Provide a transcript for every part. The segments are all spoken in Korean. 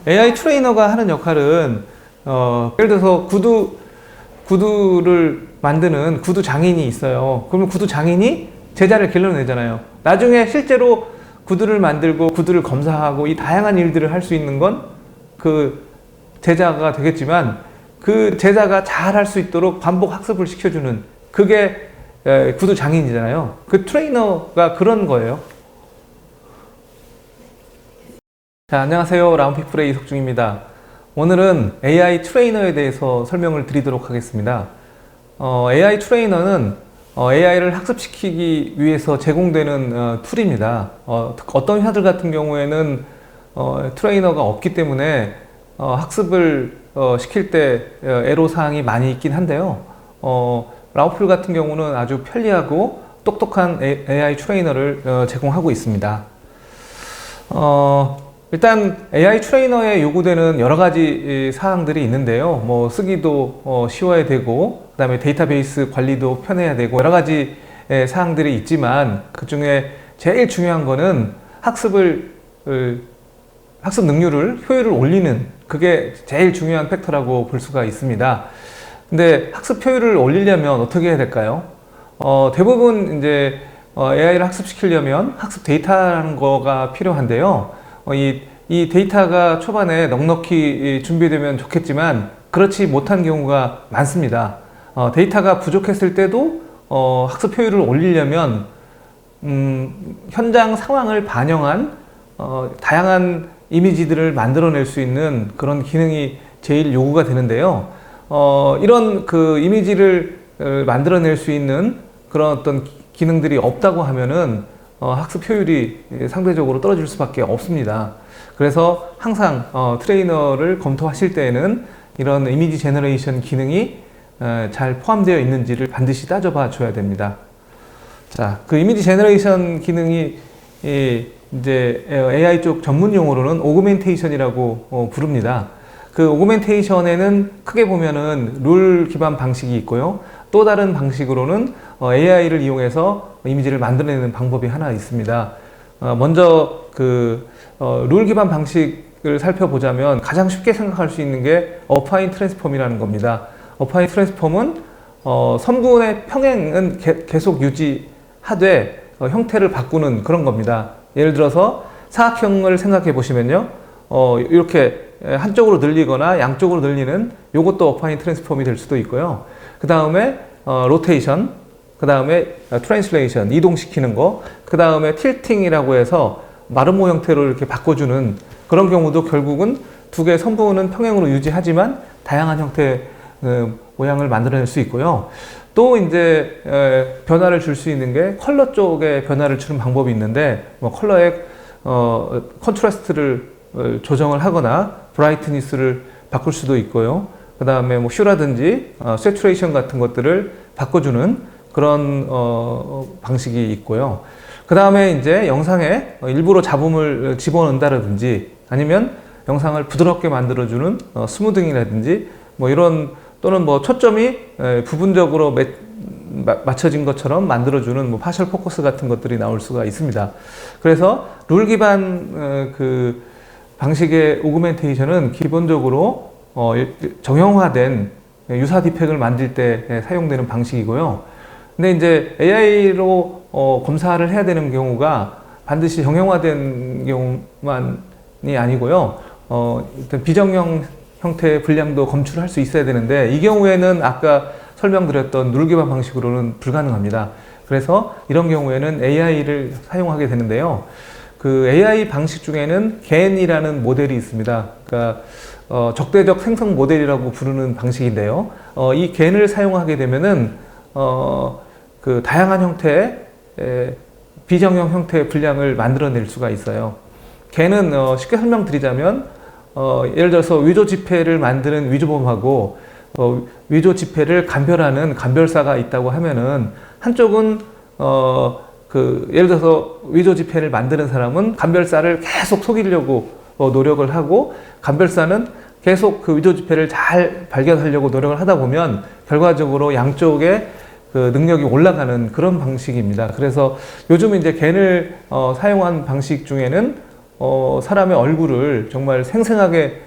AI 트레이너가 하는 역할은 예를 들어서 구두를 만드는 구두 장인이 있어요. 그러면 구두 장인이 제자를 길러내잖아요. 나중에 실제로 구두를 만들고 구두를 검사하고 이 다양한 일들을 할 수 있는 건 그 제자가 되겠지만, 그 제자가 잘 할 수 있도록 반복 학습을 시켜주는 그게 구두 장인이잖아요. 그 트레이너가 그런 거예요. 자, 안녕하세요. 라운피플의 이석중입니다. 오늘은 AI 트레이너에 대해서 설명을 드리도록 하겠습니다. AI 트레이너는 AI를 학습시키기 위해서 제공되는 툴입니다. 어떤 회사들 같은 경우에는 트레이너가 없기 때문에 학습을 시킬 때 애로사항이 많이 있긴 한데요. 라우플 같은 경우는 아주 편리하고 똑똑한 AI 트레이너를 제공하고 있습니다. 일단 AI 트레이너에 요구되는 여러 가지 사항들이 있는데요. 쓰기도 쉬워야 되고, 그 다음에 데이터베이스 관리도 편해야 되고, 여러 가지 사항들이 있지만, 그 중에 제일 중요한 거는 학습 능률을, 효율을 올리는, 그게 제일 중요한 팩터라고 볼 수가 있습니다. 근데 학습 효율을 올리려면 어떻게 해야 될까요? 대부분 이제 AI를 학습시키려면 학습 데이터라는 거가 필요한데요. 이 데이터가 초반에 넉넉히 준비되면 좋겠지만 그렇지 못한 경우가 많습니다. 데이터가 부족했을 때도 학습 효율을 올리려면 현장 상황을 반영한 다양한 이미지들을 만들어낼 수 있는 그런 기능이 제일 요구가 되는데요. 이런 그 이미지를 만들어낼 수 있는 그런 어떤 기능들이 없다고 하면은 학습 효율이 상대적으로 떨어질 수밖에 없습니다. 그래서 항상 트레이너를 검토하실 때에는 이런 이미지 제너레이션 기능이 잘 포함되어 있는지를 반드시 따져봐 줘야 됩니다. 자, 그 이미지 제너레이션 기능이 이제 AI 쪽 전문 용어로는 오그멘테이션이라고 부릅니다. 그 오그멘테이션에는 크게 보면은 룰 기반 방식이 있고요. 또 다른 방식으로는 AI를 이용해서 이미지를 만들어내는 방법이 하나 있습니다. 먼저 룰 기반 방식을 살펴보자면 가장 쉽게 생각할 수 있는 게 어파인 트랜스폼이라는 겁니다. 어파인 트랜스폼은 선분의 평행은 계속 유지하되 형태를 바꾸는 그런 겁니다. 예를 들어서 사각형을 생각해 보시면요. 이렇게 한쪽으로 늘리거나 양쪽으로 늘리는 요것도 어파인 트랜스폼이 될 수도 있고요. 그 다음에 로테이션, 그 다음에 트랜슬레이션, 이동시키는 거, 그 다음에 틸팅이라고 해서 마름모 형태로 이렇게 바꿔주는 그런 경우도 결국은 두 개의 선분은 평행으로 유지하지만 다양한 형태의 모양을 만들어낼 수 있고요. 또 이제 변화를 줄 수 있는 게 컬러 쪽에 변화를 주는 방법이 있는데, 컬러의 컨트라스트를 조정을 하거나 브라이트니스를 바꿀 수도 있고요. 그 다음에 슈라든지 세츄레이션 같은 것들을 바꿔주는 그런 방식이 있고요. 그 다음에 이제 영상에 일부러 잡음을 집어넣는다든지 아니면 영상을 부드럽게 만들어주는 스무딩이라든지 이런, 또는 초점이 부분적으로 맞춰진 것처럼 만들어주는 파셜 포커스 같은 것들이 나올 수가 있습니다. 그래서 룰 기반 그 방식의 오그멘테이션은 기본적으로 정형화된 유사 디펙을 만들 때 사용되는 방식이고요. 근데 이제 AI로 검사를 해야 되는 경우가 반드시 정형화된 경우만이 아니고요. 일단 비정형 형태의 분량도 검출할 수 있어야 되는데, 이 경우에는 아까 설명드렸던 룰 기반 방식으로는 불가능합니다. 그래서 이런 경우에는 AI를 사용하게 되는데요. 그 AI 방식 중에는 겐이라는 모델이 있습니다. 그러니까 적대적 생성 모델이라고 부르는 방식인데요. 이 겐을 사용하게 되면은 그 다양한 형태의 비정형 형태의 분량을 만들어낼 수가 있어요. 겐은 쉽게 설명드리자면 예를 들어서 위조 지폐를 만드는 위조범하고 위조 지폐를 감별하는 감별사가 있다고 하면은, 한쪽은 예를 들어서 위조 지폐를 만드는 사람은 감별사를 계속 속이려고 노력을 하고, 감별사는 계속 그 위조 지폐를 잘 발견하려고 노력을 하다 보면 결과적으로 양쪽의 그 능력이 올라가는 그런 방식입니다. 그래서 요즘 이제 겐을 사용한 방식 중에는 사람의 얼굴을 정말 생생하게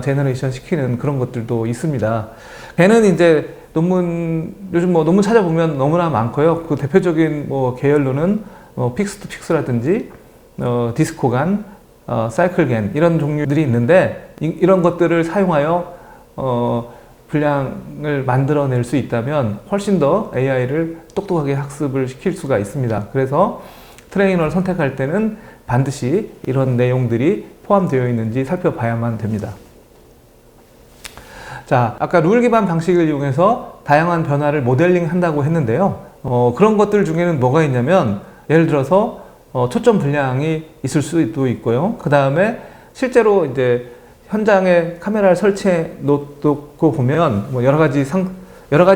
제너레이션 시키는 그런 것들도 있습니다. 걔는 이제 요즘 뭐 논문 찾아보면 너무나 많고요. 그 대표적인 뭐 계열로는 픽스 투 픽스라든지 디스코간, 사이클겐 이런 종류들이 있는데 이런 것들을 사용하여 분량을 만들어낼 수 있다면 훨씬 더 AI를 똑똑하게 학습을 시킬 수가 있습니다. 그래서 트레이너를 선택할 때는 반드시 이런 내용들이 포함되어 있는지 살펴봐야만 됩니다. 자, 아까 룰 기반 방식을 이용해서 다양한 변화를 모델링 한다고 했는데요. 그런 것들 중에는 뭐가 있냐면 예를 들어서 초점 분량이 있을 수도 있고요. 그 다음에 실제로 이제 현장에 카메라를 설치해 놓고 보면 뭐 여러 가지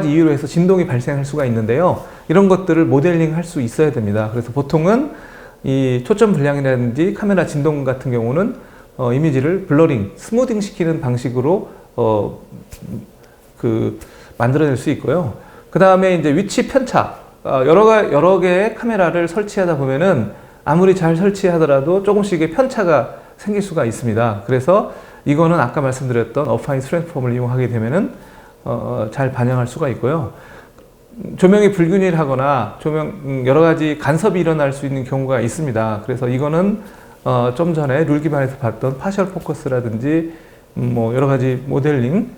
이유로 해서 진동이 발생할 수가 있는데요. 이런 것들을 모델링 할 수 있어야 됩니다. 그래서 보통은 이 초점 분량이라든지 카메라 진동 같은 경우는 이미지를 블러링, 스무딩 시키는 방식으로 만들어낼 수 있고요. 그 다음에 이제 위치 편차, 여러 개의 카메라를 설치하다 보면은 아무리 잘 설치하더라도 조금씩의 편차가 생길 수가 있습니다. 그래서 이거는 아까 말씀드렸던 어파인 트랜스폼을 이용하게 되면은 잘 반영할 수가 있고요. 조명이 불균일하거나 여러 가지 간섭이 일어날 수 있는 경우가 있습니다. 그래서 이거는 좀 전에 룰 기반에서 봤던 파셜 포커스라든지 뭐 여러 가지 모델링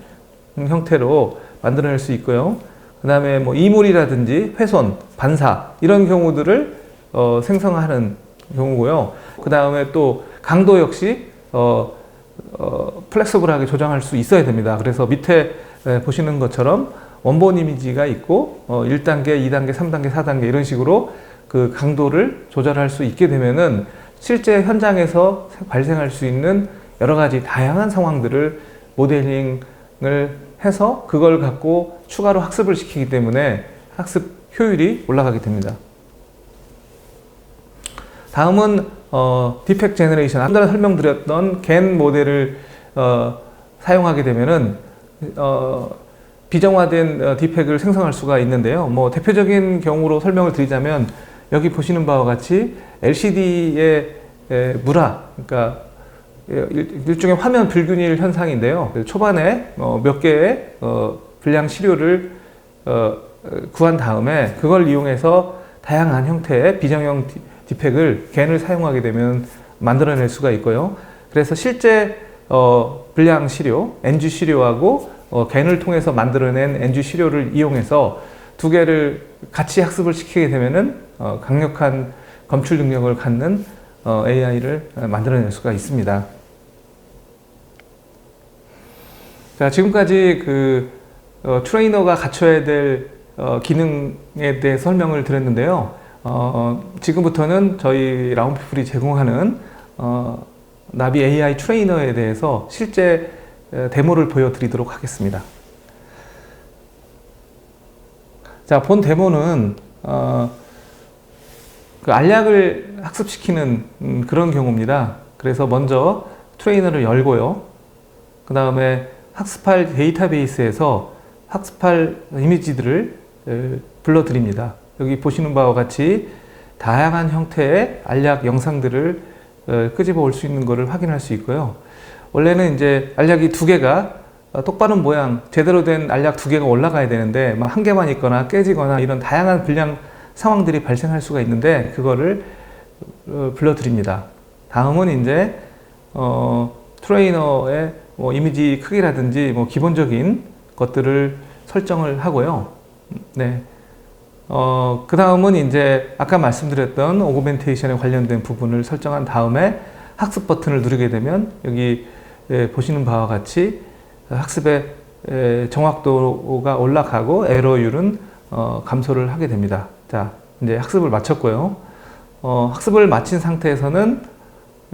형태로 만들어낼 수 있고요. 그 다음에 뭐 이물이라든지 훼손, 반사 이런 경우들을 생성하는 경우고요. 그 다음에 또 강도 역시 플렉서블하게 조정할 수 있어야 됩니다. 그래서 밑에 보시는 것처럼 원본 이미지가 있고 1단계, 2단계, 3단계, 4단계 이런 식으로 그 강도를 조절할 수 있게 되면은 실제 현장에서 발생할 수 있는 여러 가지 다양한 상황들을 모델링을 해서 그걸 갖고 추가로 학습을 시키기 때문에 학습 효율이 올라가게 됩니다. 다음은 디펙트 제너레이션. 한 전에 설명드렸던 겐 모델을 사용하게 되면은 비정화된 디펙트를 생성할 수가 있는데요. 뭐 대표적인 경우로 설명을 드리자면 여기 보시는 바와 같이 LCD의 무라, 그러니까 일종의 화면 불균일 현상인데요. 초반에 몇 개의 불량 시료를 구한 다음에 그걸 이용해서 다양한 형태의 비정형 디펙을 겐을 사용하게 되면 만들어낼 수가 있고요. 그래서 실제 불량 시료, NG 시료하고 겐을 통해서 만들어낸 NG 시료를 이용해서 두 개를 같이 학습을 시키게 되면은 강력한 검출 능력을 갖는 AI를 만들어낼 수가 있습니다. 자, 지금까지 트레이너가 갖춰야 될 기능에 대해 설명을 드렸는데요. 지금부터는 저희 라운피플이 제공하는 나비 AI 트레이너에 대해서 실제 데모를 보여드리도록 하겠습니다. 자, 본 데모는 그 알약을 학습시키는 그런 경우입니다. 그래서 먼저 트레이너를 열고요. 그 다음에 학습할 데이터베이스에서 학습할 이미지들을 불러드립니다. 여기 보시는 바와 같이 다양한 형태의 알약 영상들을 끄집어 올 수 있는 것을 확인할 수 있고요. 원래는 이제 알약이 두 개가 똑바른 모양, 제대로 된 알약 두 개가 올라가야 되는데 한 개만 있거나 깨지거나 이런 다양한 불량 상황들이 발생할 수가 있는데 그거를 불러드립니다. 다음은 이제 트레이너의 뭐 이미지 크기라든지 뭐 기본적인 것들을 설정을 하고요. 네. 그 다음은 이제 아까 말씀드렸던 오그멘테이션에 관련된 부분을 설정한 다음에 학습 버튼을 누르게 되면 여기 보시는 바와 같이 학습의 정확도가 올라가고 에러율은 감소를 하게 됩니다. 자, 이제 학습을 마쳤고요. 학습을 마친 상태에서는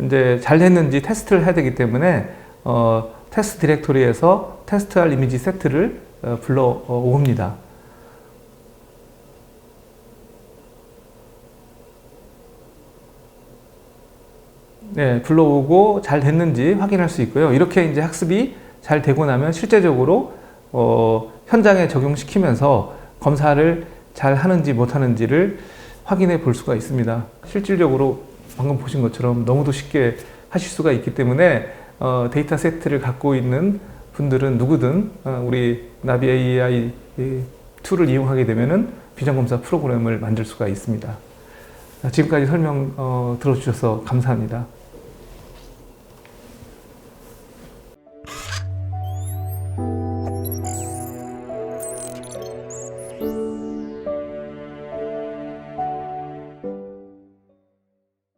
이제 잘 됐는지 테스트를 해야 되기 때문에 테스트 디렉토리에서 테스트할 이미지 세트를 불러옵니다. 네, 불러오고 잘 됐는지 확인할 수 있고요. 이렇게 이제 학습이 잘 되고 나면 실제적으로 현장에 적용시키면서 검사를 잘 하는지 못하는지를 확인해 볼 수가 있습니다. 실질적으로 방금 보신 것처럼 너무도 쉽게 하실 수가 있기 때문에 데이터 세트를 갖고 있는 분들은 누구든 우리 나비 AI 툴을 이용하게 되면은 비전검사 프로그램을 만들 수가 있습니다. 지금까지 설명 들어주셔서 감사합니다.